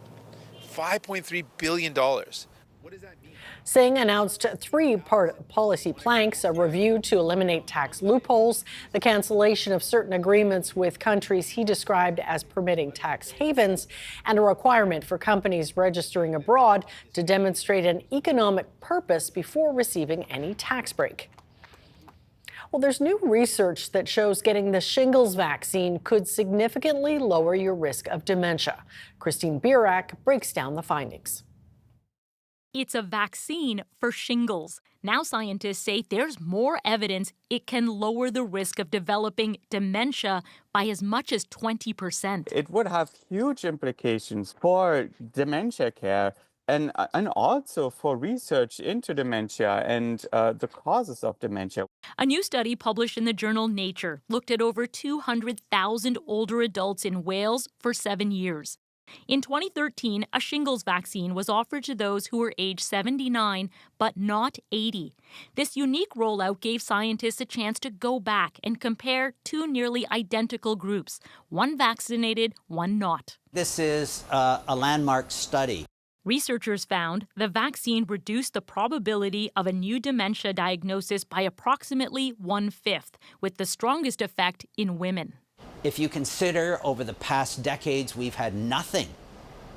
$5.3 billion. What does that mean? Singh announced 3 policy planks: a review to eliminate tax loopholes, the cancellation of certain agreements with countries he described as permitting tax havens, and a requirement for companies registering abroad to demonstrate an economic purpose before receiving any tax break. Well, there's new research that shows getting the shingles vaccine could significantly lower your risk of dementia. Christine Birak breaks down the findings. It's a vaccine for shingles. Now scientists say there's more evidence it can lower the risk of developing dementia by as much as 20%. It would have huge implications for dementia care and also for research into dementia and the causes of dementia. A new study published in the journal Nature looked at over 200,000 older adults in Wales for 7 years. In 2013, a shingles vaccine was offered to those who were age 79 but not 80. This unique rollout gave scientists a chance to go back and compare 2 nearly identical groups, one vaccinated, one not. This is a landmark study. Researchers found the vaccine reduced the probability of a new dementia diagnosis by approximately 1/5, with the strongest effect in women. If you consider over the past decades we've had nothing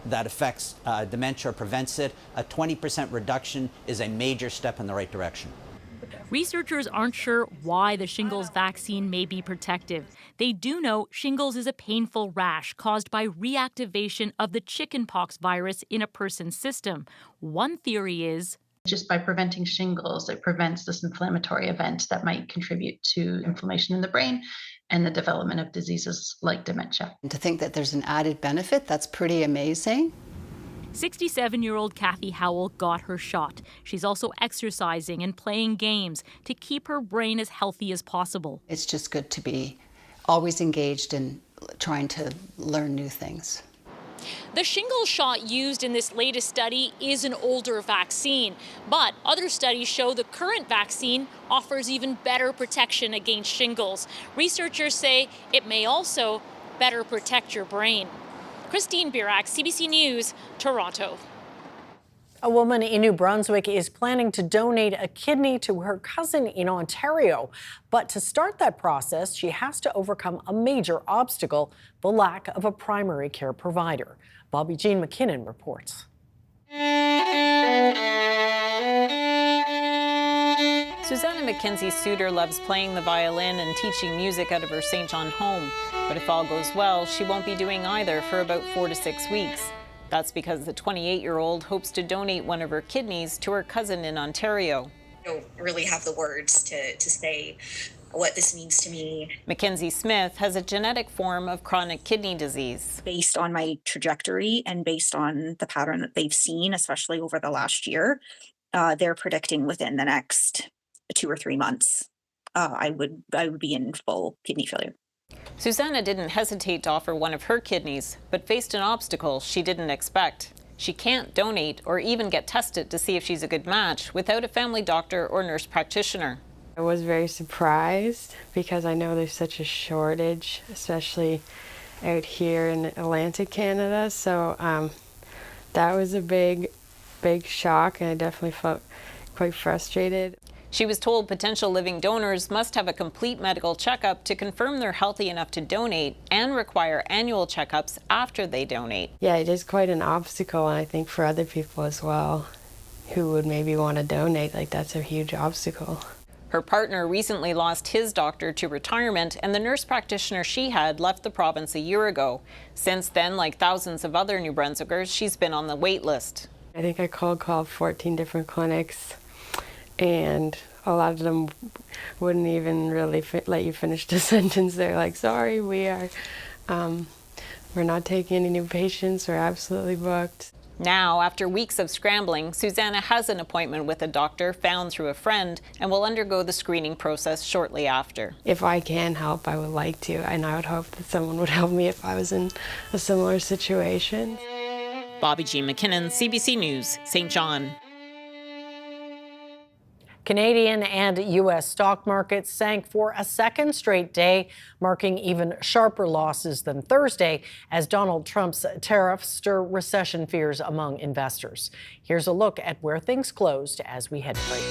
that affects dementia or prevents it, a 20% reduction is a major step in the right direction. Researchers aren't sure why the shingles vaccine may be protective. They do know shingles is a painful rash caused by reactivation of the chickenpox virus in a person's system. One theory is just by preventing shingles, it prevents this inflammatory event that might contribute to inflammation in the brain and the development of diseases like dementia. And to think that there's an added benefit, that's pretty amazing. 67-year-old Kathy Howell got her shot. She's also exercising and playing games to keep her brain as healthy as possible. It's just good to be always engaged in trying to learn new things. The shingles shot used in this latest study is an older vaccine, but other studies show the current vaccine offers even better protection against shingles. Researchers say it may also better protect your brain. Christine Birak, CBC News, Toronto. A woman in New Brunswick is planning to donate a kidney to her cousin in Ontario. But to start that process, she has to overcome a major obstacle, the lack of a primary care provider. Bobby Jean McKinnon reports. Susanna McKenzie's suitor loves playing the violin and teaching music out of her St. John home. But if all goes well, she won't be doing either for about 4 to 6 weeks. That's because the 28-year-old hopes to donate one of her kidneys to her cousin in Ontario. I don't really have the words to say what this means to me. Mackenzie Smith has a genetic form of chronic kidney disease. Based on my trajectory and based on the pattern that they've seen, especially over the last year, they're predicting within the next 2 or 3 months, I would be in full kidney failure. Susanna didn't hesitate to offer one of her kidneys, but faced an obstacle she didn't expect. She can't donate or even get tested to see if she's a good match without a family doctor or nurse practitioner. I was very surprised because I know there's such a shortage, especially out here in Atlantic Canada. So that was a big shock, and I definitely felt quite frustrated. She was told potential living donors must have a complete medical checkup to confirm they're healthy enough to donate and require annual checkups after they donate. Yeah, it is quite an obstacle, and I think for other people as well who would maybe want to donate, like that's a huge obstacle. Her partner recently lost his doctor to retirement, and the nurse practitioner she had left the province a year ago. Since then, like thousands of other New Brunswickers, she's been on the wait list. I think I called 14 different clinics, and a lot of them wouldn't even really let you finish the sentence. They're like, sorry, we're not taking any new patients, we're absolutely booked. Now, after weeks of scrambling, Susanna has an appointment with a doctor found through a friend and will undergo the screening process shortly after. If I can help, I would like to, and I would hope that someone would help me if I was in a similar situation. Bobby G. McKinnon, CBC News, St. John. Canadian and U.S. stock markets sank for a second straight day, marking even sharper losses than Thursday as Donald Trump's tariffs stir recession fears among investors. Here's a look at where things closed as we head to break.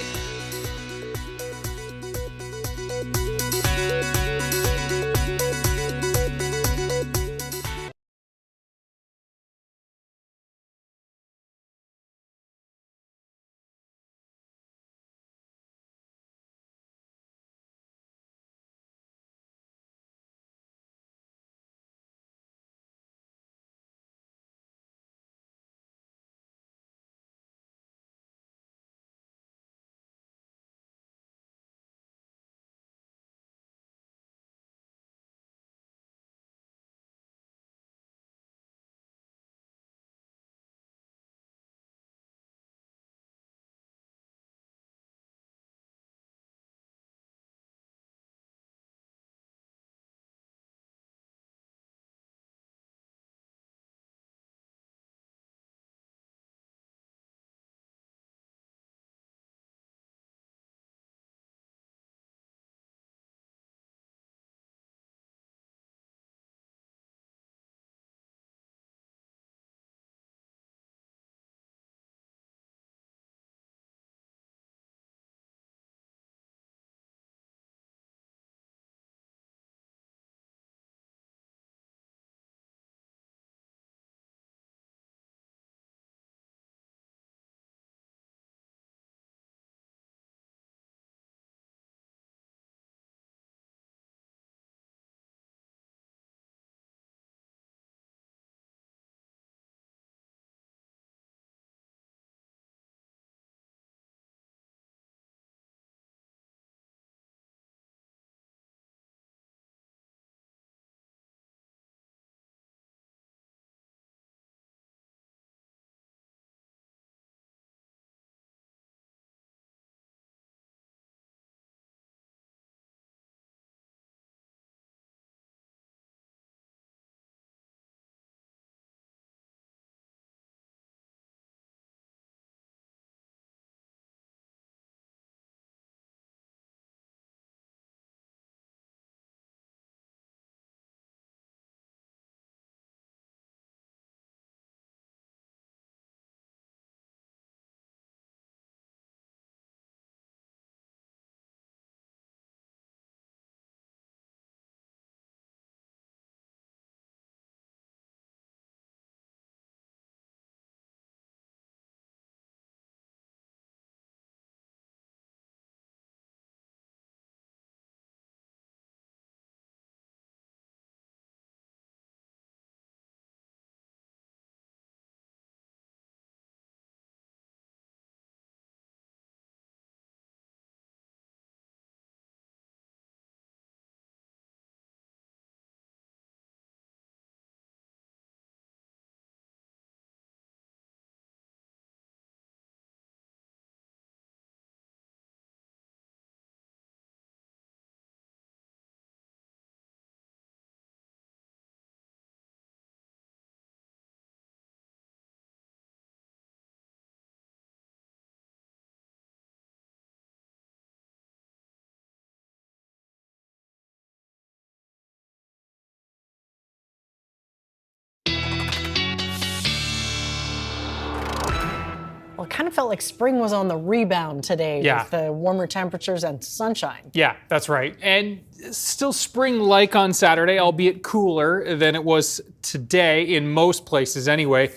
of felt like spring was on the rebound today Yeah. with the warmer temperatures and sunshine. Yeah, that's right. And still spring-like on Saturday, albeit cooler than it was today in most places anyway.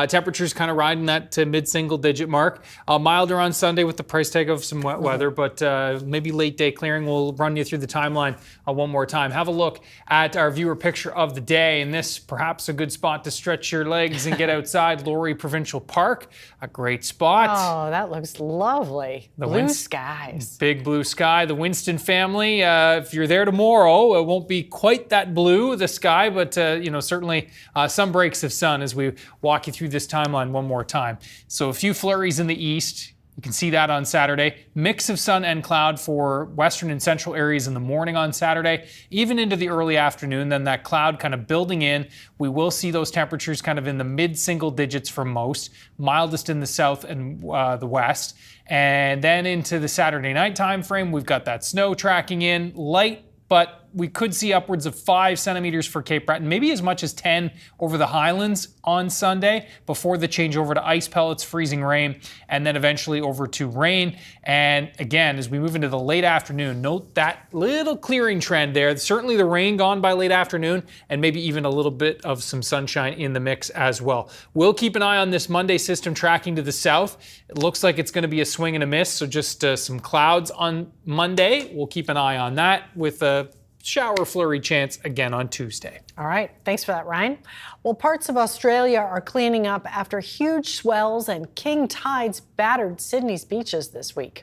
Temperatures kind of riding that to mid-single-digit mark. Milder on Sunday with the price tag of some wet weather, but maybe late day clearing. We'll run you through the timeline one more time. Have a look at our viewer picture of the day, and this perhaps a good spot to stretch your legs and get outside. Laurie Provincial Park, a great spot. Oh, that looks lovely. Blue skies. Big blue sky. The Winston family, if you're there tomorrow, it won't be quite that blue, the sky, but certainly some breaks of sun as we walk you through this timeline one more time. So a few flurries in the east. You can see that on Saturday. Mix of sun and cloud for western and central areas in the morning on Saturday, even into the early afternoon. Then that cloud kind of building in. We will see those temperatures kind of in the mid-single digits for most, mildest in the south and the west. And then into the Saturday night time frame, we've got that snow tracking in, light, but we could see upwards of 5 centimeters for Cape Breton, maybe as much as 10 over the Highlands on Sunday before the change over to ice pellets, freezing rain, and then eventually over to rain. And again, as we move into the late afternoon, note that little clearing trend there. Certainly the rain gone by late afternoon, and maybe even a little bit of some sunshine in the mix as well. We'll keep an eye on this Monday system tracking to the south. It looks like it's going to be a swing and a miss, so just some clouds on Monday. We'll keep an eye on that with a shower flurry chance again on Tuesday. All right, thanks for that, Ryan. Well, parts of Australia are cleaning up after huge swells and king tides battered Sydney's beaches this week.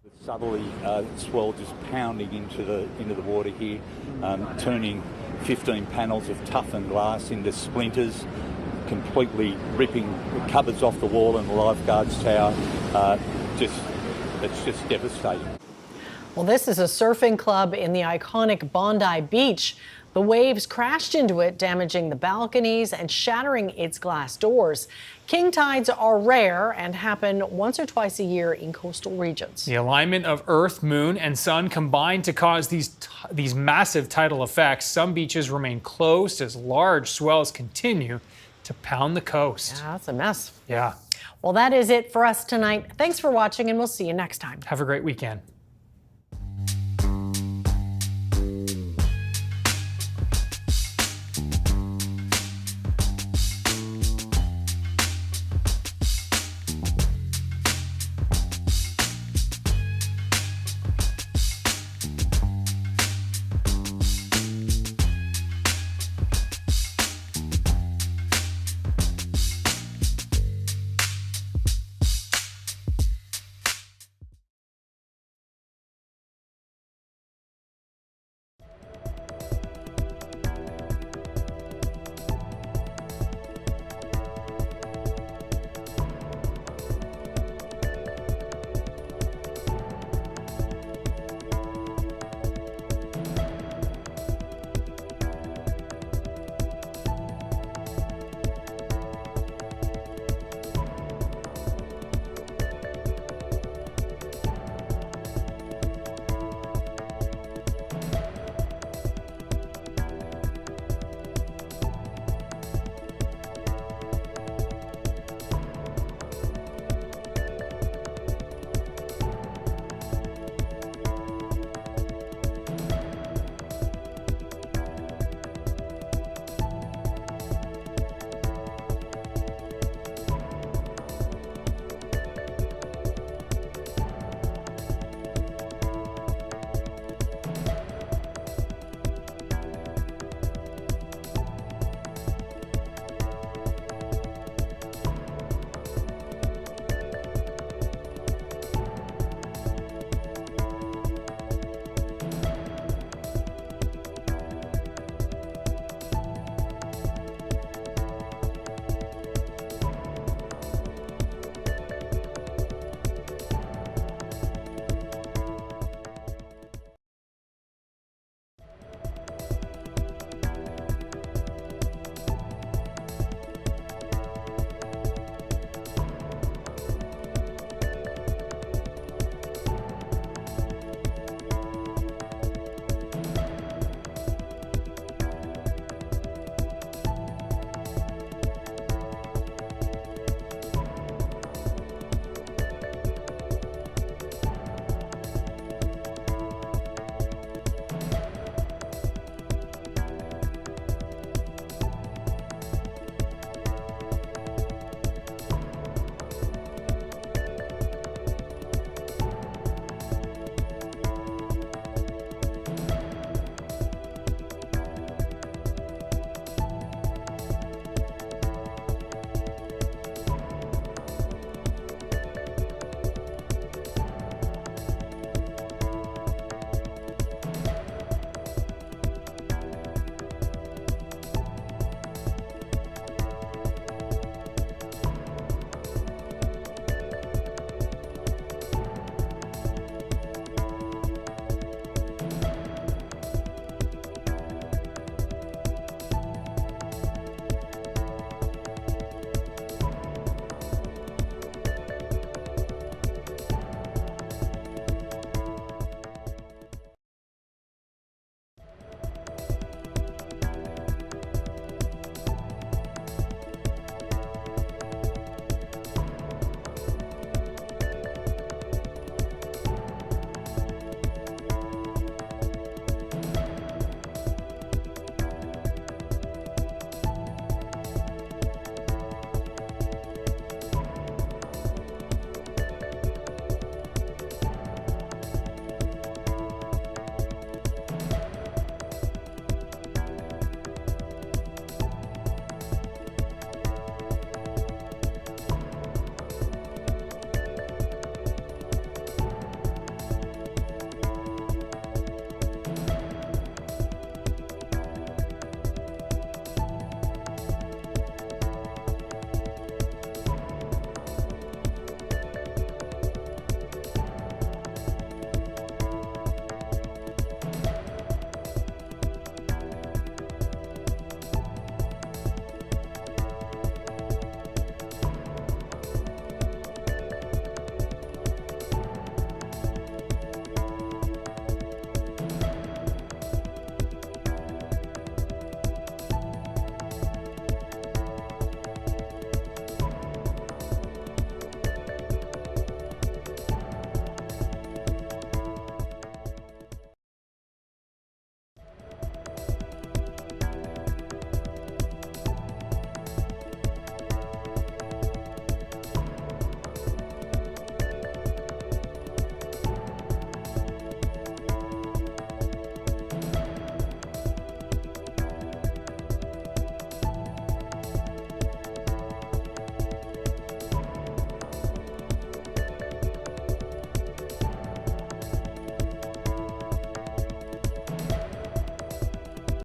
The southerly swell just pounding into the water here, turning 15 panels of toughened glass into splinters, completely ripping the cupboards off the wall in the lifeguards tower. It's just devastating. Well, this is a surfing club in the iconic Bondi Beach. The waves crashed into it, damaging the balconies and shattering its glass doors. King tides are rare and happen once or twice a year in coastal regions. The alignment of Earth, Moon, and Sun combined to cause these massive tidal effects. Some beaches remain closed as large swells continue to pound the coast. Yeah, that's a mess. Yeah. Well, that is it for us tonight. Thanks for watching, and we'll see you next time. Have a great weekend.